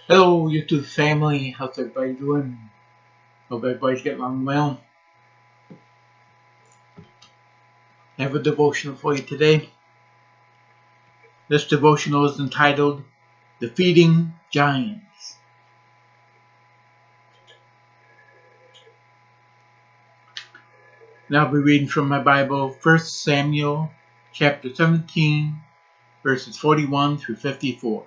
Hello, YouTube family. How's everybody doing? Hope everybody's getting along well. I have a devotional for you today. This devotional is entitled Defeating Giants. And I'll be reading from my Bible, 1 Samuel chapter 17, verses 41 through 54.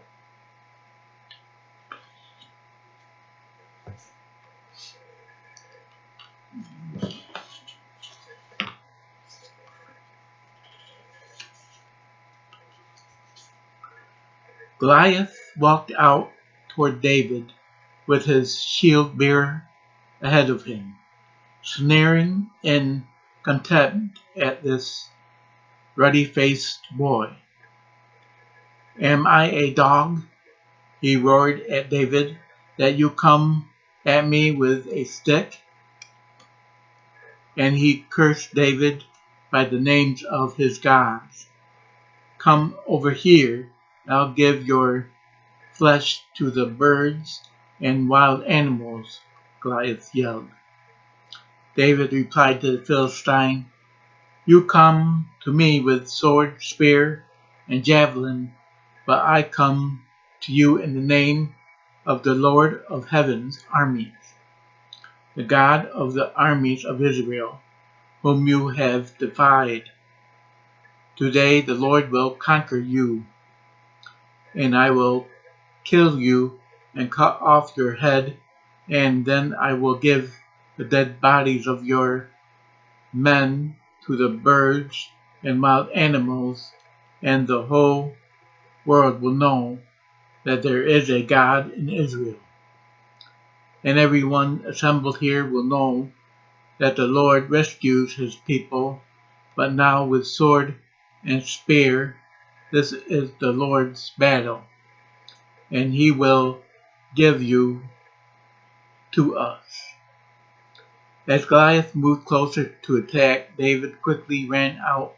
Goliath walked out toward David with his shield bearer ahead of him, sneering in contempt at this ruddy-faced boy. "Am I a dog," he roared at David, "that you come at me with a stick?" And he cursed David by the names of his gods. "Come over here, I'll give your flesh to the birds and wild animals," Goliath yelled. David replied to the Philistine, "You come to me with sword, spear, and javelin, but I come to you in the name of the Lord of Heaven's armies, the God of the armies of Israel, whom you have defied. Today the Lord will conquer you, and I will kill you and cut off your head, and then I will give the dead bodies of your men to the birds and wild animals, and the whole world will know that there is a God in Israel. And everyone assembled here will know that the Lord rescues his people, but now with sword and spear this is the Lord's battle, and he will give you to us." As Goliath moved closer to attack, David quickly ran out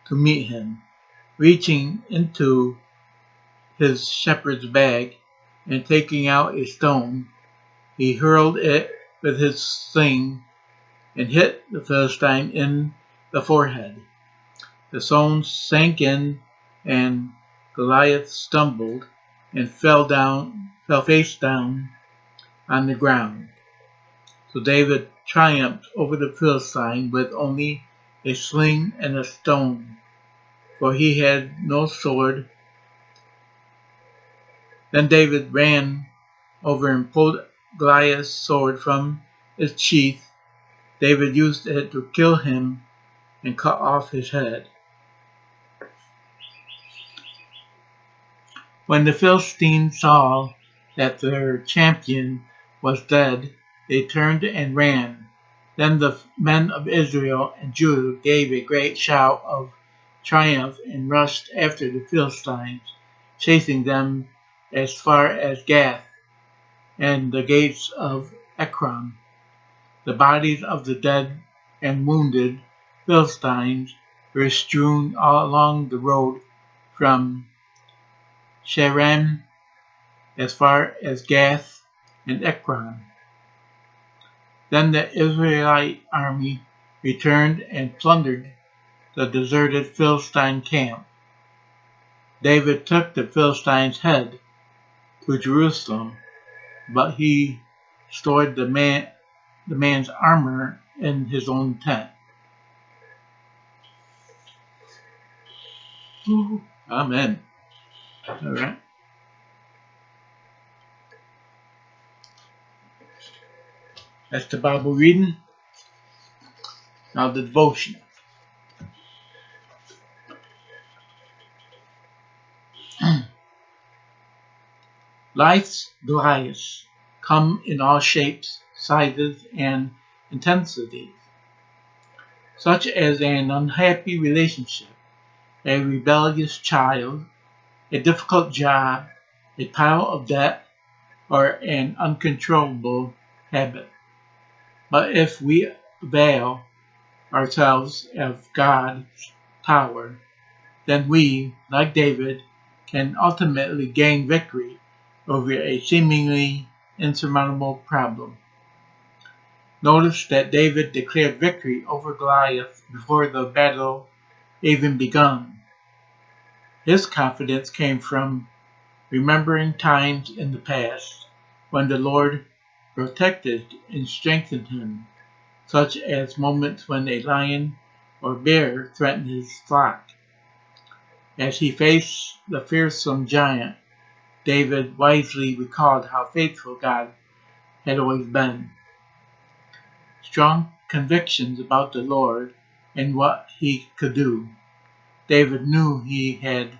to meet him. Reaching into his shepherd's bag and taking out a stone, he hurled it with his sling and hit the Philistine in the forehead. The stone sank in, and Goliath stumbled and fell face down on the ground. So David triumphed over the Philistine with only a sling and a stone, for he had no sword. Then David ran over and pulled Goliath's sword from its sheath. David used it to kill him and cut off his head. When the Philistines saw that their champion was dead, they turned and ran. Then the men of Israel and Judah gave a great shout of triumph and rushed after the Philistines, chasing them as far as Gath and the gates of Ekron. The bodies of the dead and wounded Philistines were strewn all along the road from Shaaraim as far as Gath and Ekron. Then the Israelite army returned and plundered the deserted Philistine camp. David took the Philistine's head to Jerusalem, but he stored the man's armor in his own tent. Amen. All right. That's the Bible reading. Now the devotion. Life's Goliaths come in all shapes, sizes, and intensities, such as an unhappy relationship, a rebellious child, a difficult job, a pile of debt, or an uncontrollable habit. But if we avail ourselves of God's power, then we, like David, can ultimately gain victory over a seemingly insurmountable problem. Notice that David declared victory over Goliath before the battle even begun. His confidence came from remembering times in the past when the Lord protected and strengthened him, such as moments when a lion or bear threatened his flock. As he faced the fearsome giant, David wisely recalled how faithful God had always been. Strong convictions about the Lord and what he could do. David knew he had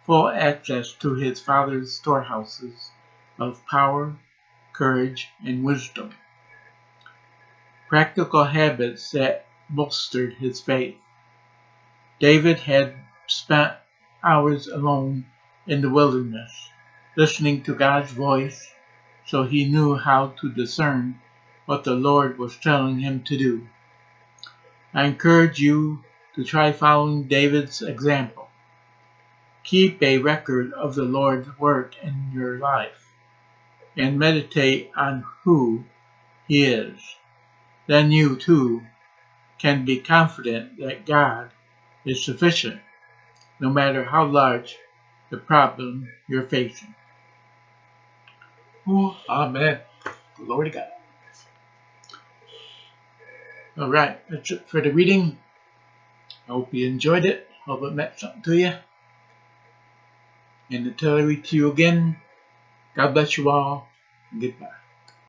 full access to his father's storehouses of power, courage, and wisdom. Practical habits that bolstered his faith. David had spent hours alone in the wilderness, listening to God's voice, so he knew how to discern what the Lord was telling him to do. I encourage you to try following David's example. Keep a record of the Lord's work in your life and meditate on who He is. Then you, too, can be confident that God is sufficient, no matter how large the problem you're facing. Amen. Glory to God. All right, that's it for the reading. I hope you enjoyed it. Hope it meant something to you. And until I read to you again, God bless you all, and goodbye.